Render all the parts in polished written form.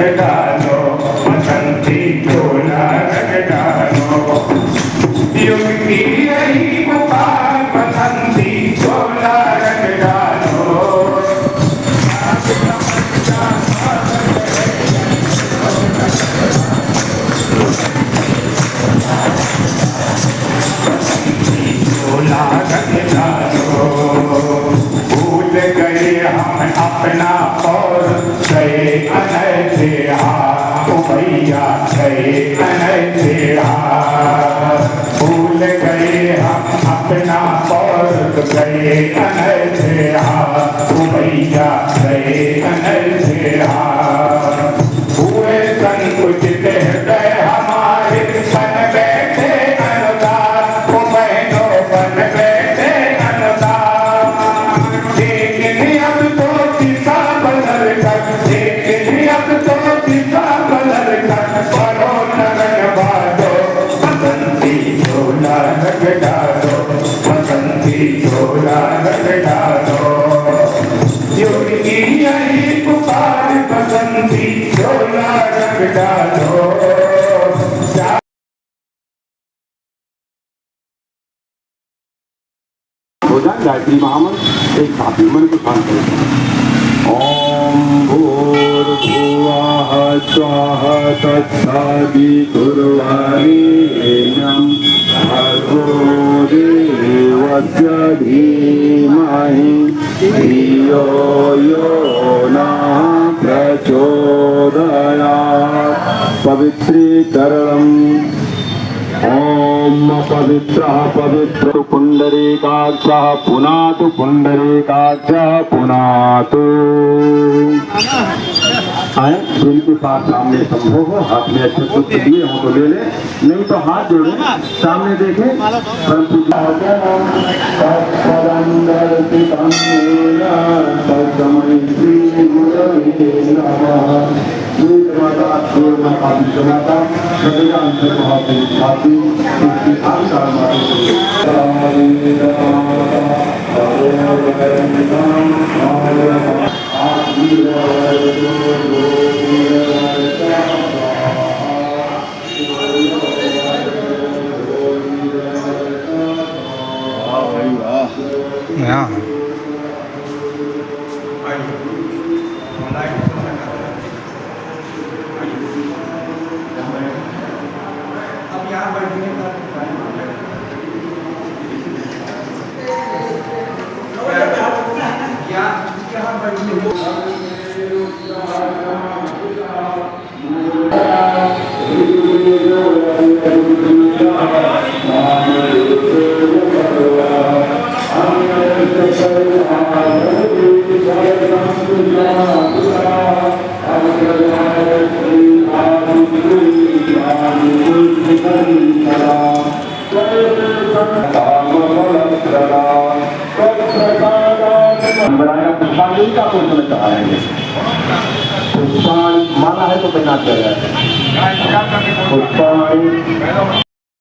रंग डालो, बसंती चोला रंग डालो। युग की यही पुकार, बसंती चोला रंग डालो। चोला रंग डालो। भूल गए हम अपना और गए अनैसे हाथ, भैया गए अनैसे हाथ। भूल गए हम अपना और गए अनैसे हाथ, भैया गए अनैसे हाथ। हुए संकुचित हृदय हमारे, बन बैठे अनुदार, वो बहनों बन बैठे अनुदार। लेकिन अब तो दिशा बदल कर, लेकिन अब तो दिशा बदल कर, पढ़ो लगन बाजो, बसंती चोला रंग डालो, बसंती चोला रंग डालो। युग की यही पुकार, बसंती चोला रंग डालो। हो जाए गायत्री महामंत्र एक साथ मन को शांत करें। ओम भूर्भुवः स्वः तत्सवितुर्वरेण्यं भर्गो देवस्य धीमहि धियो यो नः प्रचोदयात्। पवित्रीकरणम्। ओम पवित्रः पवित्र पुंडरीकाक्षः पुनातु पुंडरीकाक्षः पुनातु। आए जिनके पास सामने संभव हो, हाथ में अच्छे पुष्प दिए हो तो ले ले, नहीं तो हाथ जोड़े सामने देखे। परंतु माना है तो पहना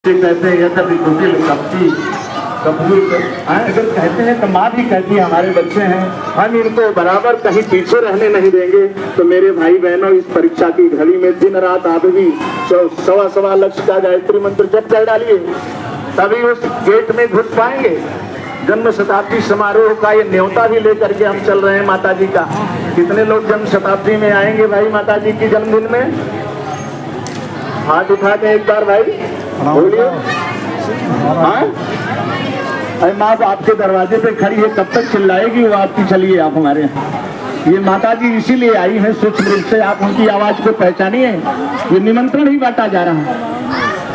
कहते हैं कभी कुकिल कपटी कपूर अगर कहते हैं तो माँ भी कहती है हमारे बच्चे हैं, हम इनको बराबर कहीं पीछे रहने नहीं देंगे। तो मेरे भाई बहनों, इस परीक्षा की घड़ी में दिन रात आप भी 1.25 लक्ष का गायत्री मंत्र जप कर डालिए, तभी उस गेट में घुस पाएंगे। जन्म शताब्दी समारोह का ये न्योता भी लेकर के हम चल रहे हैं माता जी का। कितने लोग जन्म शताब्दी में आएंगे भाई माता जी की जन्मदिन में? हाथ उठा के एक बार भाई बोलिए। अरे माँ आपके दरवाजे पे खड़ी है, कब तक चिल्लाएगी वो आपकी? चलिए आप हमारे यहाँ। ये माता जी इसीलिए आई है सूक्ष्म रूप से, आप उनकी आवाज को पहचानिए। ये निमंत्रण ही बांटा जा रहा है,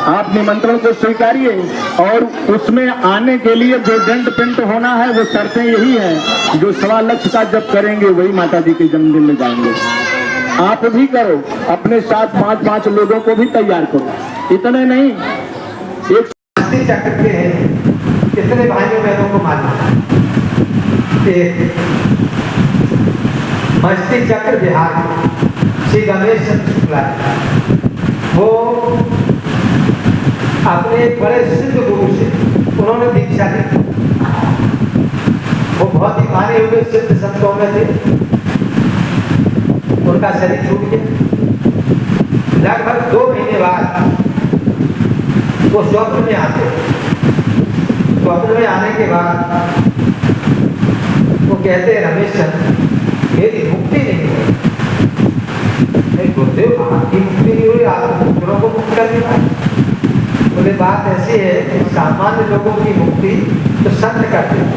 आप निमंत्रण को स्वीकारिए। और उसमें आने के लिए जो दंड पिंड होना है वो शर्तें यही है, जो 1.25 लक्ष का जब करेंगे वही माता जी के जन्मदिन में जाएंगे। आप भी करो, अपने साथ 5-5 लोगों को भी तैयार करो। इतने नहीं, एक चक्र के कितने भाइयों बहनों को मालूम? मस्ती चक्र बिहार श्री गणेश शुक्ला, वो अपने एक बड़े सिद्ध गुरु से उन्होंने दीक्षा ली। वो बहुत ही माने हुए सिद्ध संतों में थे। उनका शरीर छूट गया, लगभग 2 महीने बाद वो स्वप्न में आते। स्वप्न में आने के बाद वो कहते हैं रमेश चंद्र मेरी मुक्ति नहीं हुई। गुरुदेव आपकी मुक्ति नहीं हुई, आप दूसरों को मुक्त कर देना। बोले बात ऐसी है कि सामान्य लोगों की मुक्ति तो संत करते हैं,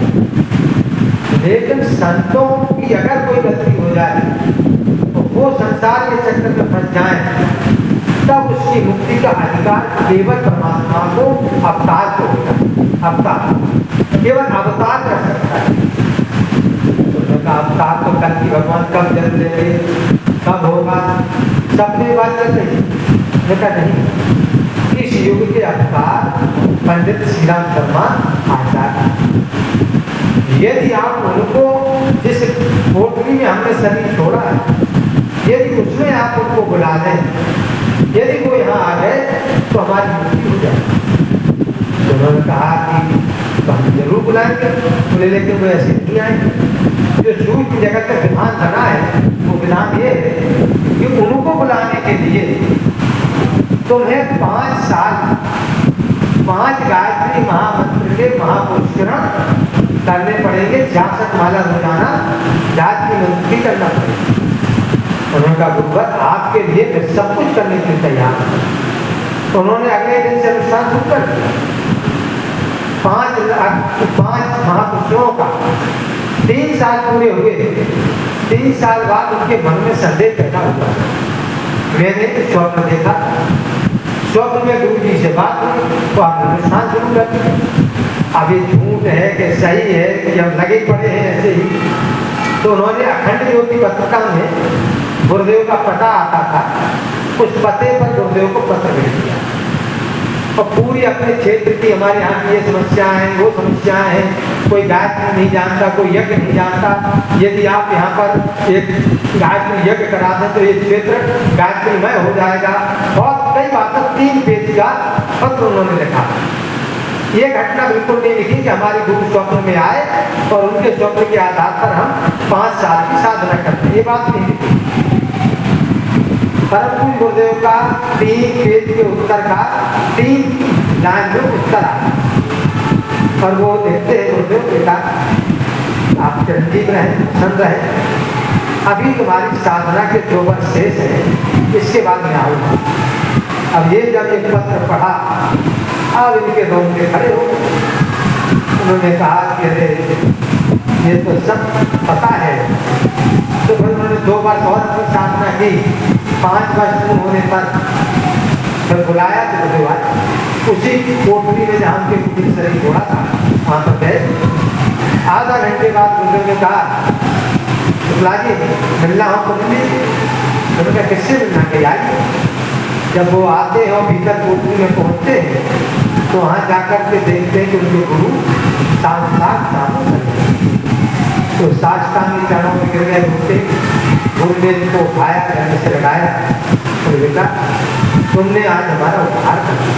लेकिन संतों की अगर कोई गलती हो जाए तो वो संसार के चक्कर में फंस जाए, तब उसकी मुक्ति का अधिकार केवल परमात्मा को, अवतार को होगा। अवतार केवल अवतार कर सकता है। अवतार तो कल की भगवान कब जन्म लेंगे, कब होगा, सबने बात कर रही। देखा नहीं, इस युग के अवतार पंडित श्री राम शर्मा आचार्य। यदि आप उनको जिस कोठरी में हमने शरीर छोड़ा है, यदि उसमें आप उनको बुला लें, यदि वो यहाँ आ गए तो हमारी मुक्ति हो जाए। तो उन्होंने कहा कि तो हम जरूर बुलाएंगे। बोले लेकिन वो ऐसे नहीं आएंगे। जो सूक्ष्म जगत का विधान बना है वो विधान ये है कि उनको बुलाने के लिए तुम्हें 5 साल 5 गायत्री महामंत्र के महापुष्करण करने पड़ेंगे। 66 माला रोजाना गायत्री मंत्र की करना पड़ेगा। उन्होंने कहा गुरुवर आपके लिए मैं सब कुछ करने के लिए तैयार हूं। उन्होंने अगले दिन से अनुष्ठान शुरू कर दिया। 5 महापुरुषों का 3 साल पूरे हुए। 3 साल बाद उनके मन में संदेह पैदा हुआ। मैंने स्वप्न देखा, स्वप्न में गुरु जी से बात हुई तो आप अनुष्ठान शुरू कर दिया। अब ये झूठ है कि सही है कि हम लगे पड़े हैं ऐसे ही। तो उन्होंने अखंड ज्योति पत्रिका में गुरुदेव का पता आता था, उस पते पर गुरुदेव को पत्र भेज दिया और पूरी अपने क्षेत्र की हमारे यहाँ की ये समस्याएं हैं, वो समस्याएं हैं। कोई गायत्री नहीं जानता, कोई यज्ञ नहीं जानता। यदि आप यहाँ पर एक गायत्री यज्ञ करा दें तो ये क्षेत्र गायत्रीमय हो जाएगा। और कई बातें 3 पेज का पत्र उन्होंने लिखा। ये घटना बिल्कुल नहीं लिखी कि हमारे गुरु स्वप्न में आए और उनके स्वप्न के आधार पर हम 5 साल की साधना करते हैं, ये बात नहीं लिखी। परम पूज्य गुरुदेव का 3 पेज के उत्तर का 3 लाइन में उत्तर आया और वो देखते हैं गुरुदेव बेटा आप चिरंजीव रहे, प्रसन्न रहे, अभी तुम्हारी साधना के 2 वर्ष शेष है, इसके बाद मैं आऊँगा। अब ये जब एक पत्र पढ़ा, अब इनके रोंगटे खड़े हो। उन्होंने कहा कि अरे ये तो सब पता है। तो फिर उन्होंने 2 वर्ष और अपनी साधना की। 5 वर्ष पूर्ण होने पर फिर बुलाया तो गुरुदेव आए। उसी कोठरी में जहाँ उनके कुछ शरीर छोड़ा था वहाँ पर गए। आधा घंटे बाद गुरुदेव ने कहा शुक्ला जी मिलना हो तो मिलिए। उन्होंने कहा किससे मिलना के आइए। जब वो आते हैं और भीतर कोठरी में पहुँचते हैं तो वहाँ जाकर के देखते हैं कि उनके गुरु सामने तो साष्टांग चरणों में गिर गए। घुटते गुरु ने इनको उठाया, करने से लगाया। तो बेटा तुमने आज हमारा उपहार कर दिया।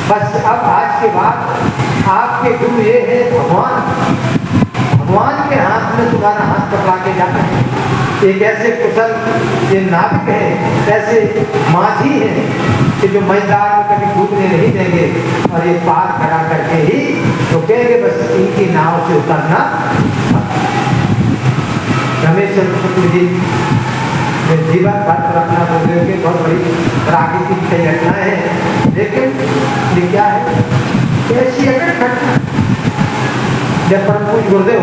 बस अब आज के बाद आपके गुरु ये है भगवान। भगवान के हाथ में तुम्हारा हाथ पकड़ा के जाना है। एक ऐसे कुशल ये नाविक है, ऐसे माझी हैं कि जो मैदान में कभी कूदने नहीं देंगे और ये पार खड़ा करके ही तो कहेंगे बस इनकी नाव से उतरना। रमेश चंद्र शुक्ल जी ने जीवन भर अपना गुरुदेव की बहुत बड़ी प्राकृतिक घटनाएं हैं, लेकिन ये क्या है ऐसी अगर घटना जब परम पूज्य गुरुदेव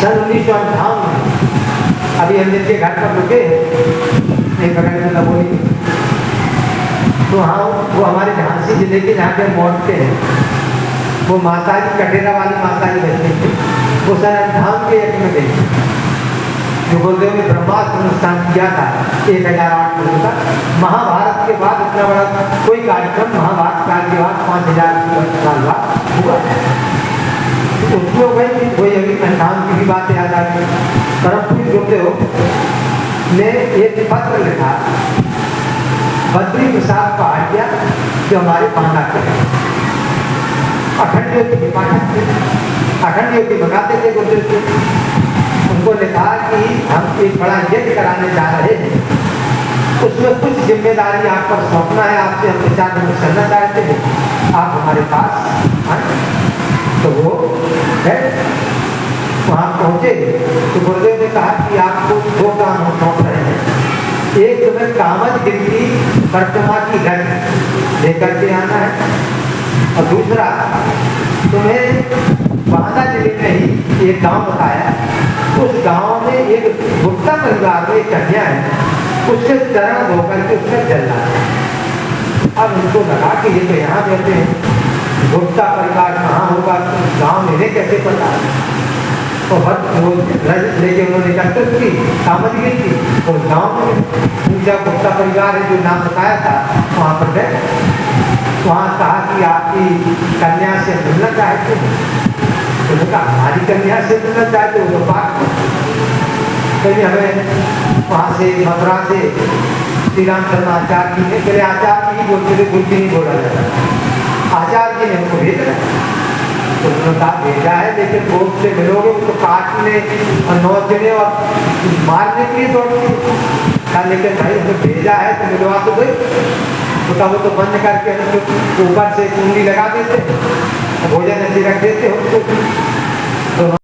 सन 1958 में अभी हम जिनके घर पर रुके एक बगल में बोली तो हाँ वो हमारे झांसी जिले के जहाँ पे मौटते हैं वो माता जी कटेरा वाली माता जी बैठती थी। वो सर धाम के एक में गई जो गुरुदेव ने ब्रह्मास्त्र अनुष्ठान किया था 1008 वर्ष का। महाभारत के बाद इतना बड़ा कोई कार्यक्रम महाभारत काल के बाद 5000 साल बाद हुआ। उसमें वही अभी अंधाम की भी बात याद आ गई। परम पूज्य गुरुदेव ने एक पत्र लिखा बद्री प्रसाद पहाड़िया जो हमारे पांडा के अखंड ज्योति के पाठक थे, अखंड ज्योति बताते थे गुरुदेव को। उनको लिखा कि हम एक बड़ा यज्ञ कराने जा रहे हैं उसमें कुछ जिम्मेदारी आप पर सौंपना है, आपसे हम विचार विमर्श करना चाहते हैं, आप हमारे पास आए। तो वो है वहाँ पहुँचे तो गुरुदेव ने कहा कि आपको 2 काम हम सौंप रहे हैं। एक तुम्हें कामदगिरी की प्रतिमा की घट लेकर के आना है, और दूसरा तुम्हें बांदा जिले में ही एक गांव बताया, उस गांव में एक गुप्ता परिवार में एक कन्या है, उसके चरण धोकर के उसमें जल रहा है। अब उनको लगा कि ये तो यहाँ रहते हैं, गुप्ता परिवार कहाँ होगा, गांव में इन्हें कैसे पता। तो वो रजत लेके उन्होंने एकत्रित की कामदगिरी की, और गांव में पूजा गुप्ता परिवार है जो नाम बताया था वहाँ पर गए। वहाँ कहा कि आपकी कन्या से मिलना चाहते हैं। तो कहा हमारी कन्या से मिलना चाहते हो तो बात कहीं हमें वहाँ से मथुरा से श्री राम शर्मा आचार्य जी ने, पहले आचार्य जी बोलते थे, गुरु जी नहीं बोला जाता, आचार्य जी ने उनको भेजा। तो उन्होंने कहा भेजा है, लेकिन भोग से मिलोगे तो काटने और नोचने और मारने के लिए दौड़ते। कहा लेकिन भाई उन्हें भेजा है तो मिलवा तो गई। तो कहा वो तो बंद करके ऊपर से कुंडली लगा देते, भोजन ऐसे रख देते हो। तो